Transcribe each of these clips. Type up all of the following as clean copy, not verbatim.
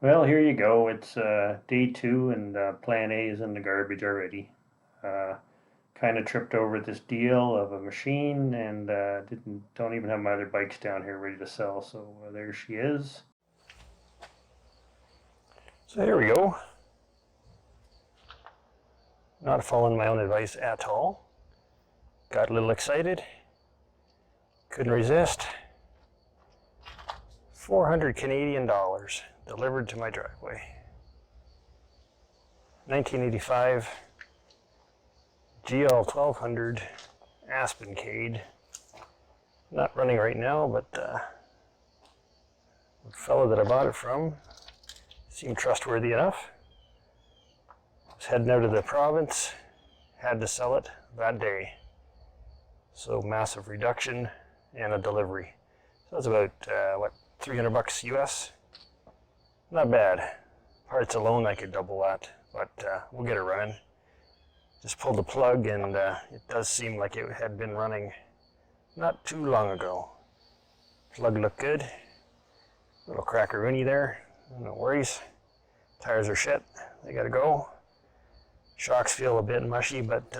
Well, here you go. It's day two, and plan A is in the garbage already. Uh, kind of tripped over this deal of a machine, and don't even have my other bikes down here ready to sell. So there she is. So here we go. Not following my own advice at all. Got a little excited. Couldn't resist. 400 Canadian dollars delivered to my driveway. 1985 GL1200 Aspencade. Not running right now, but the fellow that I bought it from seemed trustworthy enough. Was heading out of the province, had to sell it that day. So massive reduction and a delivery. So that's about, what, $300 US? Not bad. Parts alone I could double that, but we'll get it running. Just pulled the plug, and it does seem like it had been running not too long ago. Plug looked good. Little crackeroony there, no worries. Tires are shit, they gotta go. Shocks feel a bit mushy, but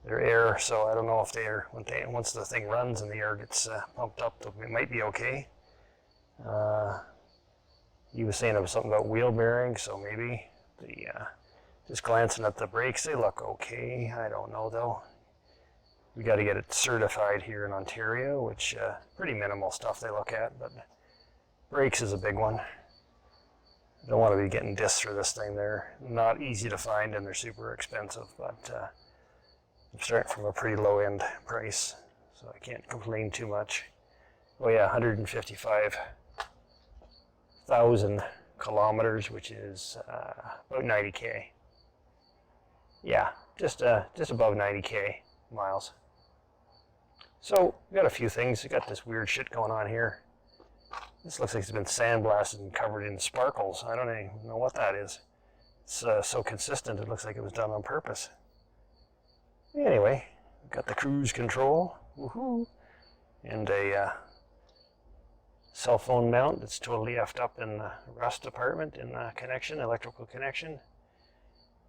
they're air, so I don't know if they're, once the thing runs and the air gets pumped up, it might be okay. He was saying it was something about wheel bearings, so maybe just glancing at the brakes, they look okay. I don't know though. We got to get it certified here in Ontario, which pretty minimal stuff they look at, but brakes is a big one. I don't want to be getting discs for this thing. They're not easy to find and they're super expensive, but I'm starting from a pretty low end price, so I can't complain too much. Oh yeah, 155,000 kilometers, which is about 90K. Yeah, just above 90K miles. So we got a few things. We got this weird shit going on here. This looks like it's been sandblasted and covered in sparkles. I don't even know what that is. It's so consistent, it looks like it was done on purpose. Anyway, we've got the cruise control, woohoo, and a cell phone mount that's totally effed up in the rust department in the connection, electrical connection.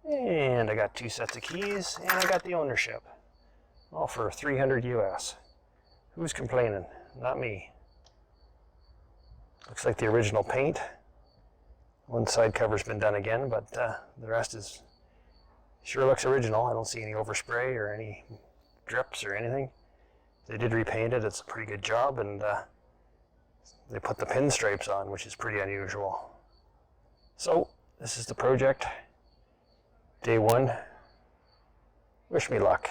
And I got 2 sets of keys, and I got the ownership. All for $300 US. Who's complaining? Not me. Looks like the original paint. One side cover's been done again, but the rest is sure looks original. I don't see any overspray or any drips or anything. They did repaint it. It's a pretty good job, and they put the pinstripes on, which is pretty unusual. So this is the project. Day one. Wish me luck.